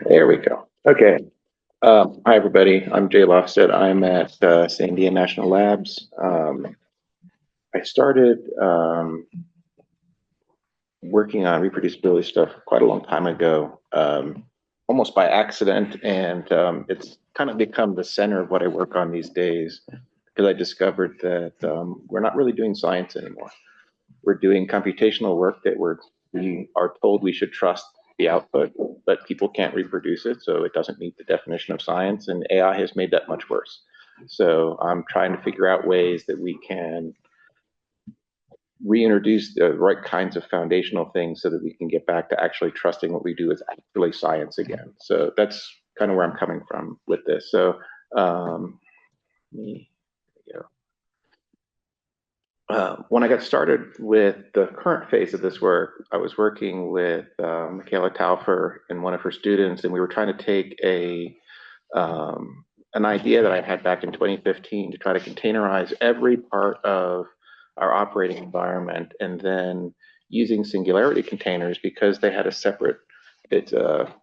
There we go. Okay. Hi, everybody. I'm Jay Lofstead. I'm at Sandia National Labs. I started working on reproducibility stuff quite a long time ago, almost by accident, and it's kind of become the center of what I work on these days because I discovered that we're not really doing science anymore. We're doing computational work that we are told we should trust the output, but people can't reproduce it, so it doesn't meet the definition of science, and AI has made that much worse. So I'm trying to figure out ways that we can reintroduce the right kinds of foundational things so that we can get back to actually trusting what we do is actually science again. So that's kind of where I'm coming from with this. So me, when I got started with the current phase of this work, I was working with Michaela Taufer and one of her students, and we were trying to take an idea that I had back in 2015 to try to containerize every part of our operating environment, and then using singularity containers because they had a separate, it's a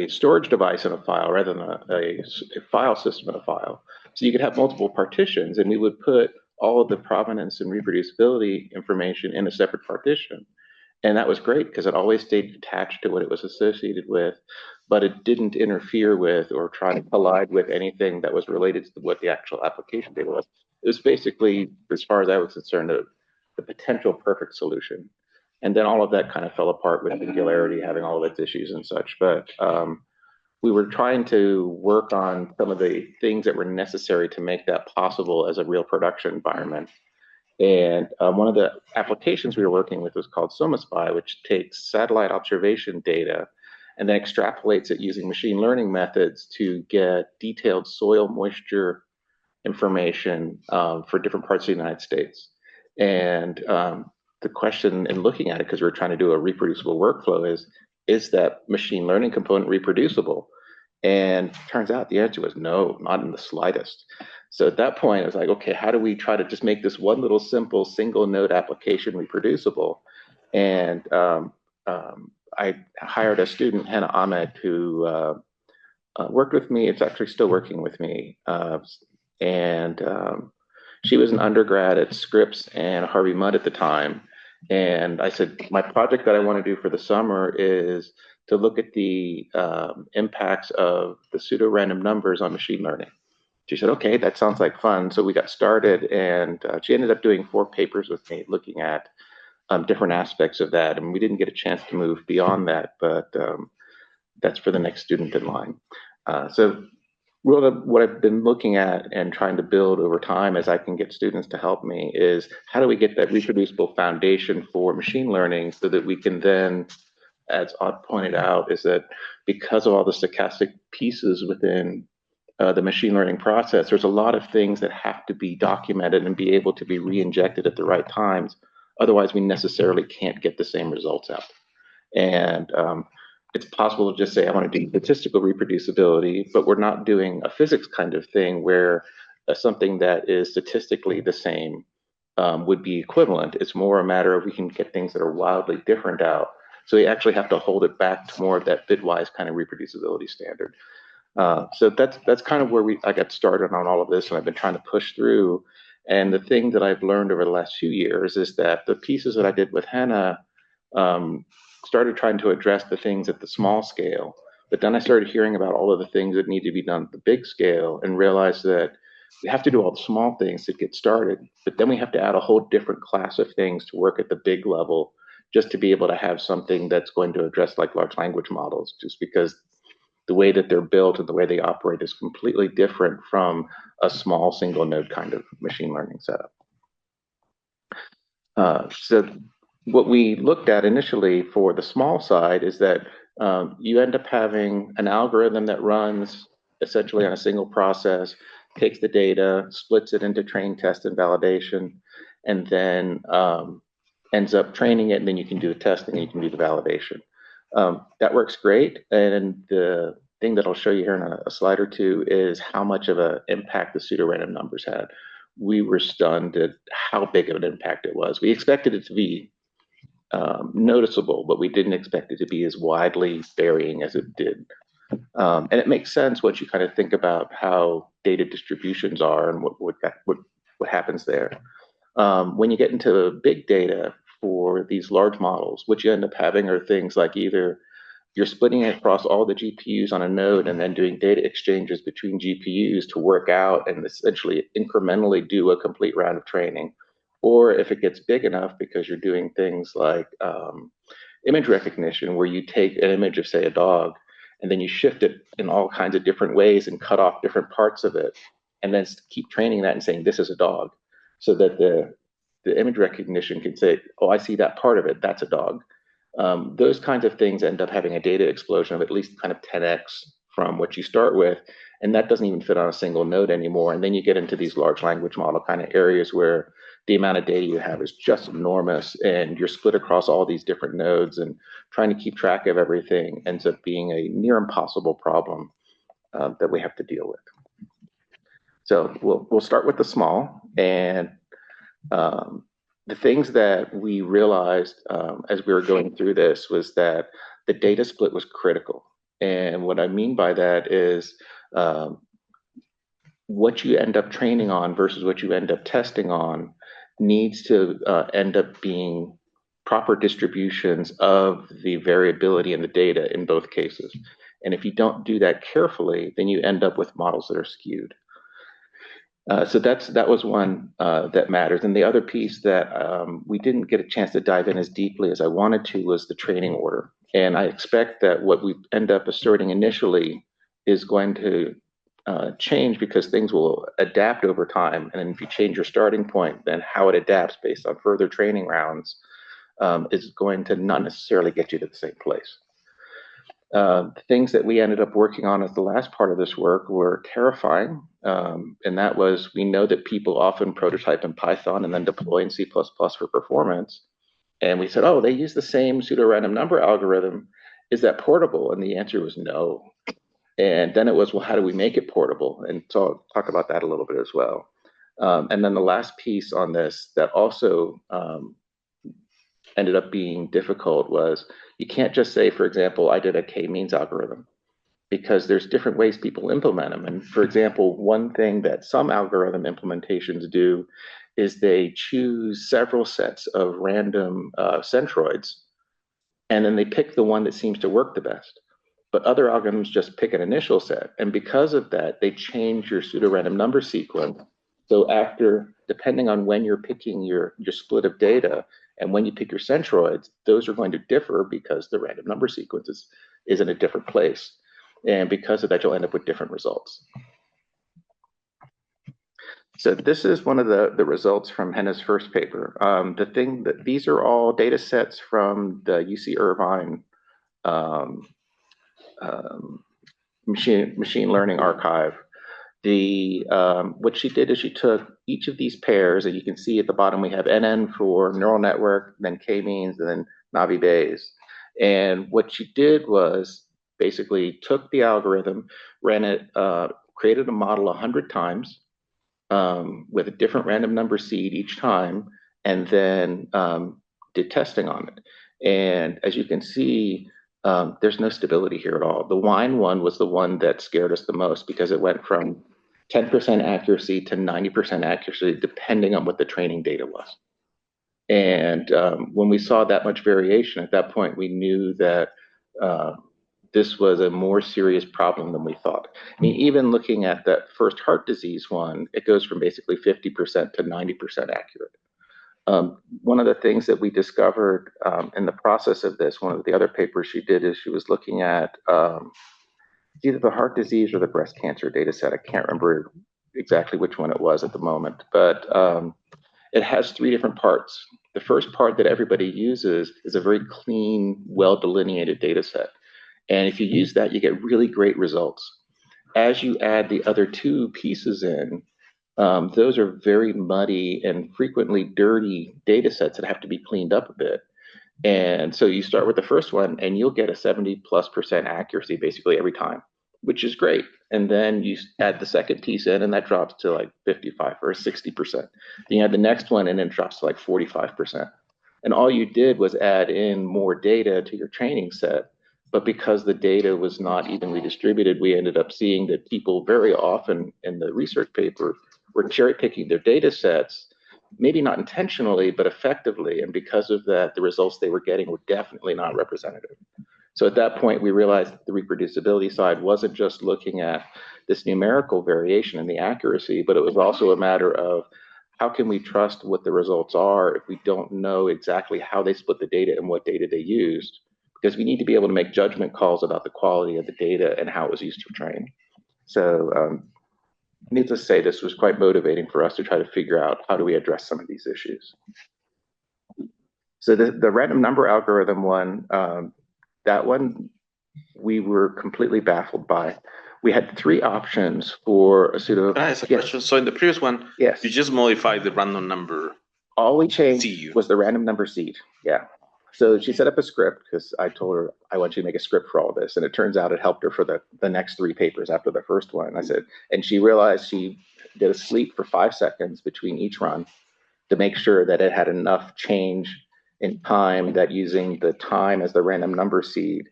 storage device in a file rather than a file system in a file. So you could have multiple partitions, and we would put all of the provenance and reproducibility information in a separate partition. And that was great because it always stayed attached to what it was associated with, but it didn't interfere with or try to collide with anything that was related to what the actual application data was. It was basically, as far as I was concerned, the potential perfect solution. And then all of that kind of fell apart with Singularity having all of its issues and such. But we were trying to work on some of the things that were necessary to make that possible as a real production environment. And one of the applications we were working with was called SomaSpy, which takes satellite observation data and then extrapolates it using machine learning methods to get detailed soil moisture information for different parts of the United States. And the question in looking at it, because we were trying to do a reproducible workflow, is that machine learning component reproducible? And turns out the answer was no, not in the slightest. So at that point, I was like, okay, how do we try to just make this one little simple single node application reproducible? And I hired a student, Hannah Ahmed, who worked with me. It's actually still working with me. And she was an undergrad at Scripps and Harvey Mudd at the time. And I said, my project that I want to do for the summer is to look at the impacts of the pseudo-random numbers on machine learning. She said, okay, that sounds like fun. So we got started, and she ended up doing 4 papers with me looking at different aspects of that. And we didn't get a chance to move beyond that, but that's for the next student in line. So what I've been looking at and trying to build over time as I can get students to help me is how do we get that reproducible foundation for machine learning so that we can then, as Odd pointed out, is that because of all the stochastic pieces within the machine learning process, there's a lot of things that have to be documented and be able to be re-injected at the right times. Otherwise, we necessarily can't get the same results out. And it's possible to just say, I want to do statistical reproducibility, but we're not doing a physics kind of thing where something that is statistically the same would be equivalent. It's more a matter of we can get things that are wildly different out. So we actually have to hold it back to more of that bitwise kind of reproducibility standard. So that's kind of where I got started on all of this, and I've been trying to push through. And the thing that I've learned over the last few years is that the pieces that I did with Hannah started trying to address the things at the small scale. But then I started hearing about all of the things that need to be done at the big scale and realized that we have to do all the small things to get started, but then we have to add a whole different class of things to work at the big level just to be able to have something that's going to address like large language models, just because the way that they're built and the way they operate is completely different from a small single node kind of machine learning setup. So what we looked at initially for the small side is that you end up having an algorithm that runs essentially on a single process, takes the data, splits it into train, test, and validation, and then ends up training it, and then you can do the testing and you can do the validation. That works great, and the thing that I'll show you here in a slide or two is how much of an impact the pseudo-random numbers had. We were stunned at how big of an impact it was. We expected it to be noticeable, but we didn't expect it to be as widely varying as it did. And it makes sense once you kind of think about how data distributions are and what happens there. When you get into big data for these large models, what you end up having are things like either you're splitting it across all the GPUs on a node and then doing data exchanges between GPUs to work out and essentially incrementally do a complete round of training. Or if it gets big enough, because you're doing things like image recognition, where you take an image of, say, a dog, and then you shift it in all kinds of different ways and cut off different parts of it, and then keep training that and saying, this is a dog, so that the image recognition can say, oh, I see that part of it, that's a dog. Those kinds of things end up having a data explosion of at least kind of 10x from what you start with, and that doesn't even fit on a single node anymore. And then you get into these large language model kind of areas where the amount of data you have is just enormous, and you're split across all these different nodes, and trying to keep track of everything ends up being a near impossible problem that we have to deal with. So we'll start with the small, and the things that we realized as we were going through this was that the data split was critical. And what I mean by that is what you end up training on versus what you end up testing on needs to end up being proper distributions of the variability in the data in both cases. And if you don't do that carefully, then you end up with models that are skewed. So that was one that matters. And the other piece that we didn't get a chance to dive in as deeply as I wanted to was the training order. And I expect that what we end up asserting initially is going to change, because things will adapt over time. And if you change your starting point, then how it adapts based on further training rounds is going to not necessarily get you to the same place. The things that we ended up working on as the last part of this work were terrifying. And that was, we know that people often prototype in Python and then deploy in C++ for performance. And we said, oh, they use the same pseudo-random number algorithm. Is that portable? And the answer was no. And then it was, well, how do we make it portable? And so I'll talk about that a little bit as well. And then the last piece on this that also ended up being difficult was, you can't just say, for example, I did a k-means algorithm, because there's different ways people implement them. And for example, one thing that some algorithm implementations do is they choose several sets of random centroids, and then they pick the one that seems to work the best. But other algorithms just pick an initial set. And because of that, they change your pseudo-random number sequence. So after, depending on when you're picking your split of data and when you pick your centroids, those are going to differ because the random number sequence is in a different place. And because of that, you'll end up with different results. So this is one of the results from Henna's first paper. The thing that these are all data sets from the UC Irvine machine learning archive. What she did is she took each of these pairs, and you can see at the bottom we have NN for neural network, then k-means, and then Navi Bayes. And what she did was basically took the algorithm, ran it, created a model 100 times with a different random number seed each time, and then did testing on it. And as you can see, there's no stability here at all. The wine one was the one that scared us the most, because it went from 10% accuracy to 90% accuracy, depending on what the training data was. And when we saw that much variation, at that point, we knew that this was a more serious problem than we thought. I mean, even looking at that first heart disease one, it goes from basically 50% to 90% accurate. One of the things that we discovered in the process of this, one of the other papers she did, is she was looking at either the heart disease or the breast cancer data set. I can't remember exactly which one it was at the moment, but it has 3 different parts. The first part that everybody uses is a very clean, well-delineated data set. And if you use that, you get really great results. As you add the other 2 pieces in, those are very muddy and frequently dirty data sets that have to be cleaned up a bit. And so you start with the first one, and you'll get a 70+% accuracy basically every time, which is great. And then you add the second piece in, and that drops to like 55 or 60%. Then you add the next one, and it drops to like 45%. And all you did was add in more data to your training set. But because the data was not evenly distributed, we ended up seeing that people very often in the research paper were cherry picking their data sets, maybe not intentionally, but effectively. And because of that, the results they were getting were definitely not representative. So at that point, we realized that the reproducibility side wasn't just looking at this numerical variation in the accuracy, but it was also a matter of how can we trust what the results are if we don't know exactly how they split the data and what data they used? Because we need to be able to make judgment calls about the quality of the data and how it was used for training. So needless to say, this was quite motivating for us to try to figure out how do we address some of these issues. So the random number algorithm one, that one we were completely baffled by. We had three options for a pseudo. Can I ask a question? So in the previous one, yes, you just modified the random number. All we changed was the random number seed. Yeah. So she set up a script because I told her I want you to make a script for all this, and it turns out it helped her for the next three papers after the first one. I said, and she realized she did a sleep for 5 seconds between each run to make sure that it had enough change in time that using the time as the random number seed,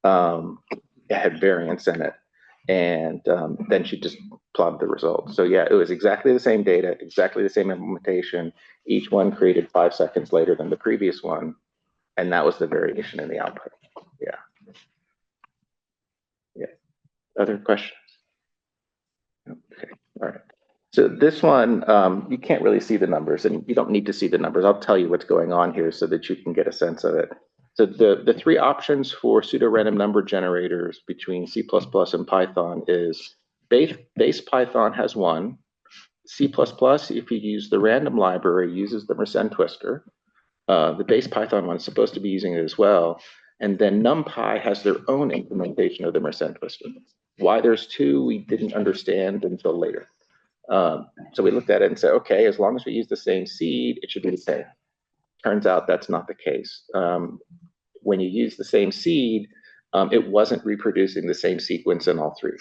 it had variance in it. And then she just plotted the results. So yeah, it was exactly the same data, exactly the same implementation. Each one created 5 seconds later than the previous one. And that was the variation in the output. Yeah. Yeah. Other questions? Okay. All right. So this one, you can't really see the numbers, and you don't need to see the numbers. I'll tell you what's going on here so that you can get a sense of it. So the three options for pseudo-random number generators between C++ and Python is base Python has one. C++, if you use the random library, uses the Mersenne twister. The base Python one is supposed to be using it as well. And then NumPy has their own implementation of the Mersenne twister. Why there's two, we didn't understand until later. So we looked at it and said, okay, as long as we use the same seed, it should be the same. Turns out that's not the case. When you use the same seed, it wasn't reproducing the same sequence in all three.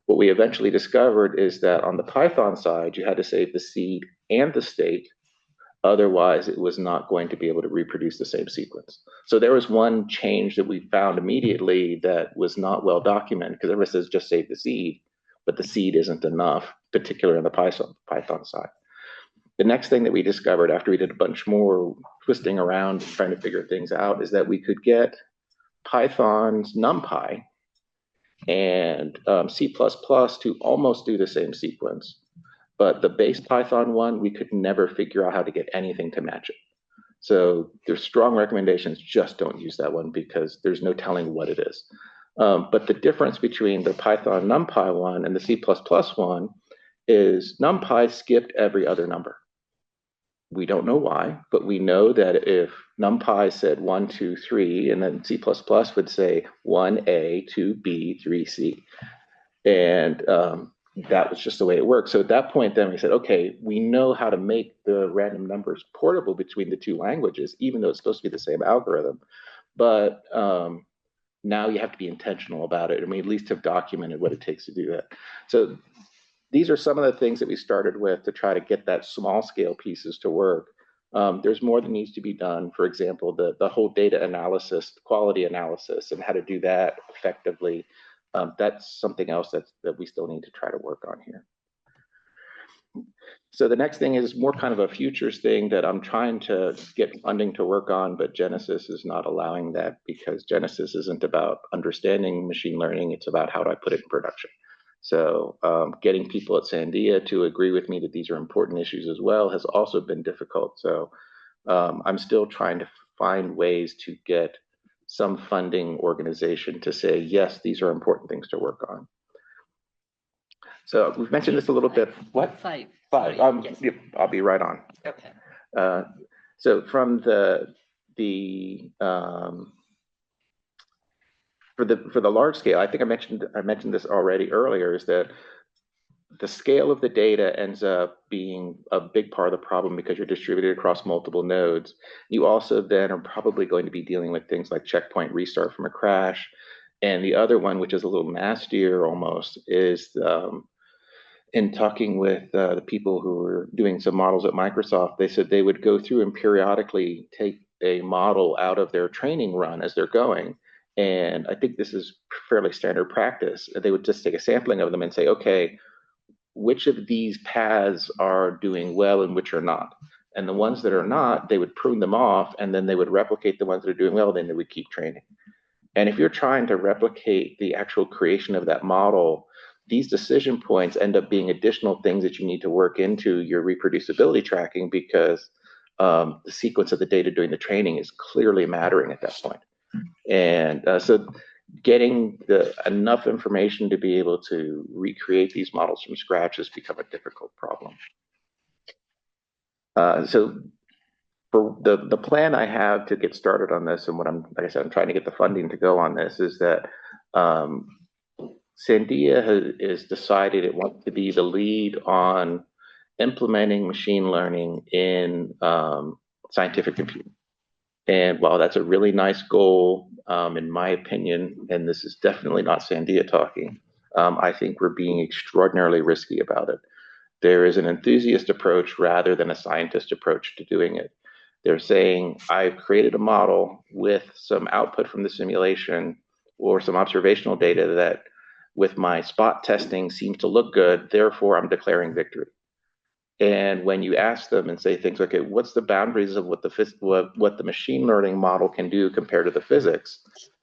What we eventually discovered is that on the Python side, you had to save the seed and the state. Otherwise, it was not going to be able to reproduce the same sequence. So there was one change that we found immediately that was not well documented, because everyone says just save the seed, but the seed isn't enough, particularly on the Python side. The next thing that we discovered after we did a bunch more twisting around and trying to figure things out is that we could get Python's NumPy and C++ to almost do the same sequence. But the base Python one, we could never figure out how to get anything to match it. So there's strong recommendations, just don't use that one because there's no telling what it is. But the difference between the Python NumPy one and the C++ one is NumPy skipped every other number. We don't know why, but we know that if NumPy said 1, 2, 3, and then C++ would say 1A, 2B, 3C. And that was just the way it worked. So at that point, then we said, okay, we know how to make the random numbers portable between the two languages, even though it's supposed to be the same algorithm. But now you have to be intentional about it, and we at least have documented what it takes to do that. So these are some of the things that we started with to try to get that small scale pieces to work. There's more that needs to be done. For example, the whole data analysis, quality analysis, and how to do that effectively. That's something else that we still need to try to work on here. So the next thing is more kind of a futures thing that I'm trying to get funding to work on, but Genesis is not allowing that because Genesis isn't about understanding machine learning. It's about how do I put it in production. So getting people at Sandia to agree with me that these are important issues as well has also been difficult. So I'm still trying to find ways to get some funding organization to say, yes, these are important things to work on. So we've mentioned this a little bit. What? Five. Yes. Yep, I'll be right on. Okay. So from for the large scale, I think I mentioned this already earlier, is that the scale of the data ends up being a big part of the problem because you're distributed across multiple nodes. You also then are probably going to be dealing with things like checkpoint restart from a crash. And the other one, which is a little nastier almost, is in talking with the people who were doing some models at Microsoft, they said they would go through and periodically take a model out of their training run as they're going. And I think this is fairly standard practice. They would just take a sampling of them and say, okay, which of these paths are doing well and which are not? And the ones that are not, they would prune them off, and then they would replicate the ones that are doing well, then they would keep training. And if you're trying to replicate the actual creation of that model, these decision points end up being additional things that you need to work into your reproducibility tracking, because the sequence of the data during the training is clearly mattering at that point. And so getting enough information to be able to recreate these models from scratch has become a difficult problem. So for the plan I have to get started on this, and what like I said, I'm trying to get the funding to go on this, is that Sandia has decided it wants to be the lead on implementing machine learning in scientific computing. And while that's a really nice goal, in my opinion, and this is definitely not Sandia talking, I think we're being extraordinarily risky about it. There is an enthusiast approach rather than a scientist approach to doing it. They're saying, I've created a model with some output from the simulation or some observational data that with my spot testing seems to look good, therefore I'm declaring victory. And when you ask them and say things like, okay, what's the boundaries of what the machine learning model can do compared to the physics?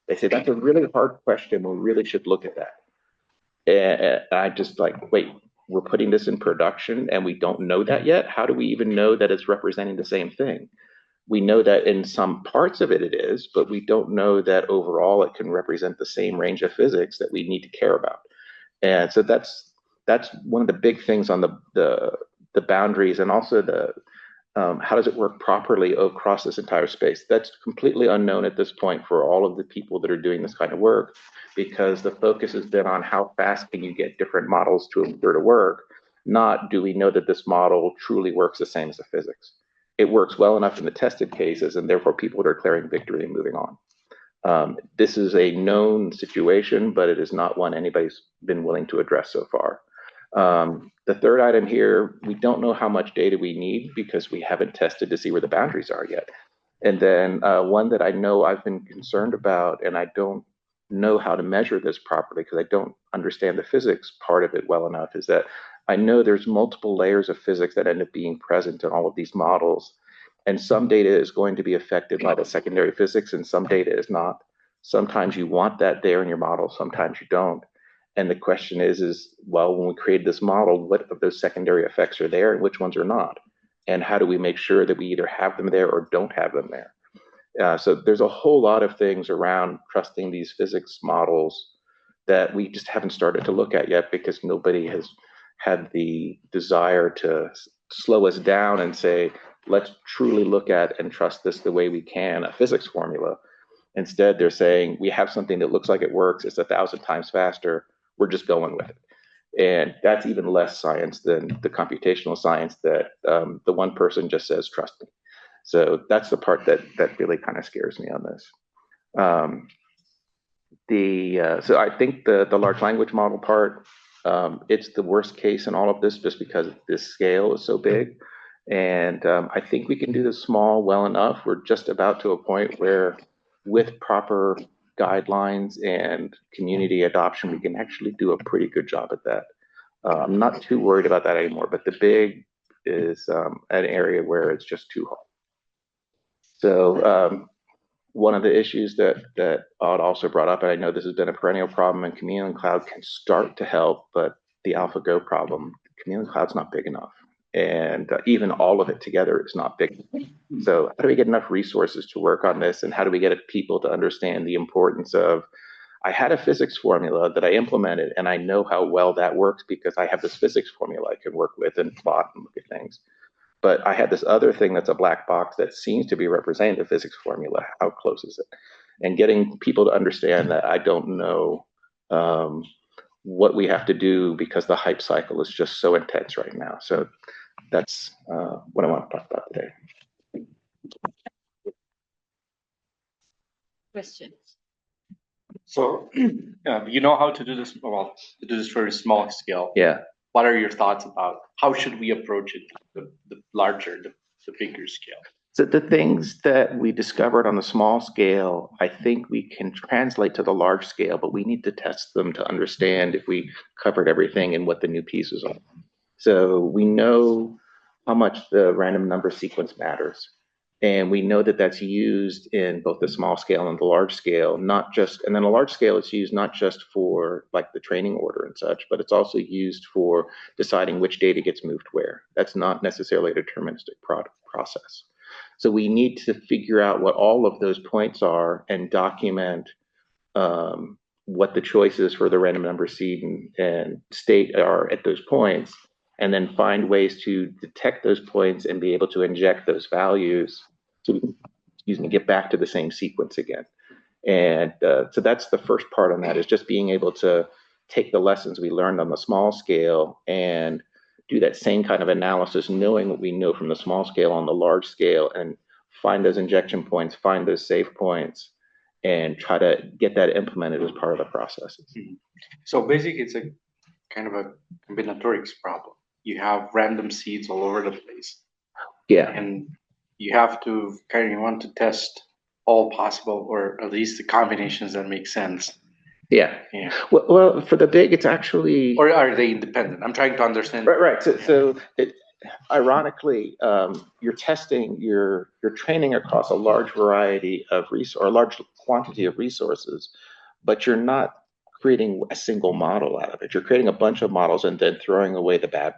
They say, that's a really hard question. We really should look at that. And I just like, wait, we're putting this in production and we don't know that yet? How do we even know that it's representing the same thing? We know that in some parts of it is, but we don't know that overall it can represent the same range of physics that we need to care about. And so that's one of the big things on the boundaries, and also the how does it work properly across this entire space? That's completely unknown at this point for all of the people that are doing this kind of work, because the focus has been on how fast can you get different models to appear to work, not do we know that this model truly works the same as the physics. It works well enough in the tested cases, and therefore people are declaring victory and moving on. This is a known situation, but it is not one anybody's been willing to address so far. The third item here, we don't know how much data we need because we haven't tested to see where the boundaries are yet. And then one that I know I've been concerned about, and I don't know how to measure this properly because I don't understand the physics part of it well enough, is that I know there's multiple layers of physics that end up being present in all of these models. And some data is going to be affected by the secondary physics and some data is not. Sometimes you want that there in your model, sometimes you don't. And the question is, well, when we created this model, what of those secondary effects are there and which ones are not? And how do we make sure that we either have them there or don't have them there? So there's a whole lot of things around trusting these physics models that we just haven't started to look at yet because nobody has had the desire to slow us down and say, let's truly look at and trust this the way we can, a physics formula. Instead, they're saying, we have something that looks like it works, it's 1,000 times faster, we're just going with it. And that's even less science than the computational science that the one person just says, trust me. So that's the part that really kind of scares me on this. So I think the large language model part, it's the worst case in all of this just because this scale is so big. And I think we can do this small well enough. We're just about to a point where with proper guidelines and community adoption, we can actually do a pretty good job at that. I'm not too worried about that anymore, but the big is an area where it's just too hard. So one of the issues that Odd also brought up, and I know this has been a perennial problem, and Chameleon Cloud can start to help, but the AlphaGo problem, Chameleon Cloud's not big enough. And even all of it together is not big. So how do we get enough resources to work on this? And how do we get people to understand the importance of, I had a physics formula that I implemented, and I know how well that works because I have this physics formula I can work with and plot and look at things. But I had this other thing that's a black box that seems to be representing the physics formula. How close is it? And getting people to understand that I don't know what we have to do because the hype cycle is just so intense right now. So that's what I want to talk about today. Questions? So you know how to do this, well, to do this very small scale. Yeah. what are your thoughts about how should we approach it, the larger, the bigger scale? So the things that we discovered on the small scale, I think we can translate to the large scale, but we need to test them to understand if we covered everything and what the new pieces are. So we know how much the random number sequence matters. And we know that that's used in both the small scale and the large scale, not just, and then a large scale it's used not just for like the training order and such, but it's also used for deciding which data gets moved where. That's not necessarily a deterministic process. So we need to figure out what all of those points are and document what the choices for the random number seed and state are at those points, and then find ways to detect those points and be able to inject those values to, excuse me, get back to the same sequence again. And so that's the first part on that, is just being able to take the lessons we learned on the small scale and do that same kind of analysis, knowing what we know from the small scale on the large scale, and find those injection points, find those safe points, and try to get that implemented as part of the processes. Mm-hmm. So basically, it's a kind of a combinatorics problem. You have random seeds all over the place. Yeah. And you have to kind of want to test all possible, or at least the combinations that make sense. Yeah. Yeah. Well, for the big, it's actually. Or are they independent? I'm trying to understand. Right. So ironically, you're testing, you're training across a large variety of or a large quantity of resources, but you're not creating a single model out of it. You're creating a bunch of models and then throwing away the bad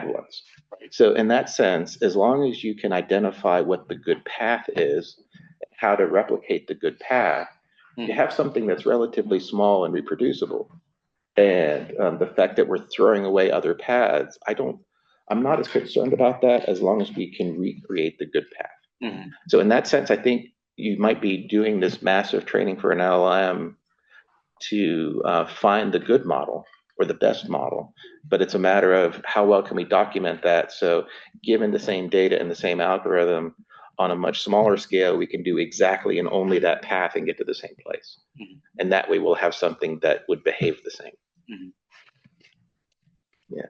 ones. Right. So in that sense, as long as you can identify what the good path is, how to replicate the good path, you have something that's relatively small and reproducible. And the fact that we're throwing away other paths, I'm not as concerned about that as long as we can recreate the good path. Mm-hmm. So in that sense, I think you might be doing this massive training for an LLM to find the good model or the best model, but it's a matter of how well can we document that. So given the same data and the same algorithm on a much smaller scale, we can do exactly and only that path and get to the same place. Mm-hmm. And that way we'll have something that would behave the same. Mm-hmm. Yeah.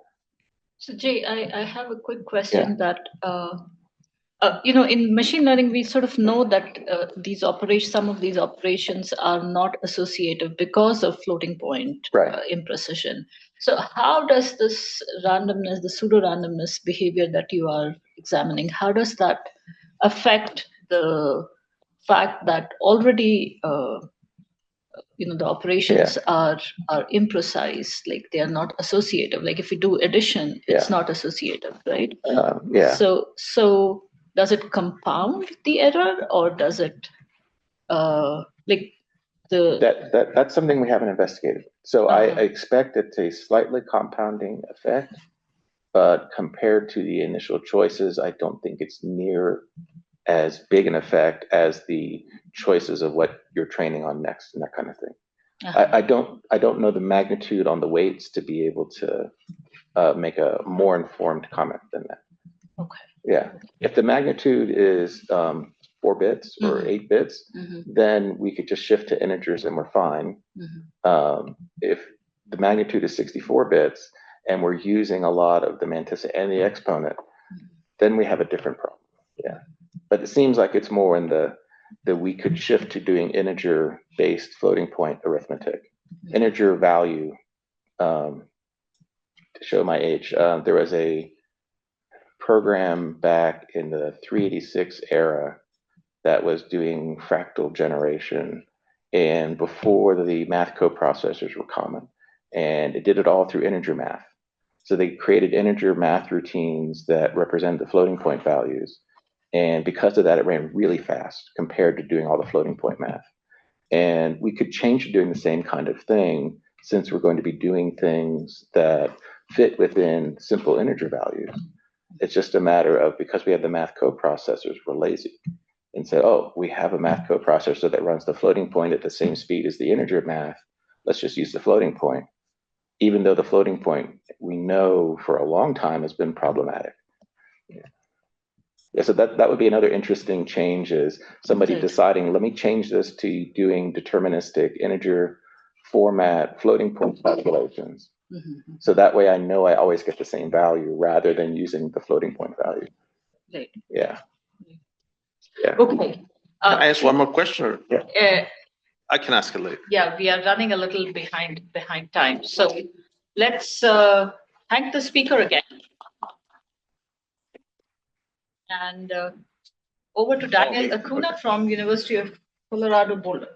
So Jay, I have a quick question that, in machine learning, we sort of know that some of these operations are not associative because of floating point imprecision. So how does this randomness, the pseudo-randomness behavior that you are examining, how does that affect the fact that already the operations are imprecise, like they are not associative. Like if we do addition, it's not associative, right? So does it compound the error, or does it that's something we haven't investigated. So I expect it's a slightly compounding effect, but compared to the initial choices, I don't think it's near as big an effect as the choices of what you're training on next and that kind of thing. I don't know the magnitude on the weights to be able to make a more informed comment than that. Okay. Yeah. If the magnitude is 4 bits or 8 bits, then we could just shift to integers and we're fine. If the magnitude is 64 bits and we're using a lot of the mantissa and the exponent, then we have a different problem. Yeah. But it seems like it's more in that we could shift to doing integer-based floating point arithmetic. Integer value, to show my age, there was a program back in the 386 era that was doing fractal generation, and before the math coprocessors were common. And it did it all through integer math. So they created integer math routines that represent the floating point values. And because of that, it ran really fast compared to doing all the floating point math. And we could change to doing the same kind of thing, since we're going to be doing things that fit within simple integer values. It's just a matter of, because we have the math coprocessors, we're lazy and say, oh, we have a math coprocessor that runs the floating point at the same speed as the integer math. Let's just use the floating point, even though the floating point we know for a long time has been problematic. Yeah, so that would be another interesting change, is somebody deciding, let me change this to doing deterministic integer format floating point calculations. Mm-hmm. So that way I know I always get the same value rather than using the floating point value. Right. Yeah. Yeah. Okay. Can I ask one more question? Yeah. I can ask it later. Yeah, we are running a little behind time. So let's thank the speaker again. And over to Daniel Acuna from University of Colorado Boulder.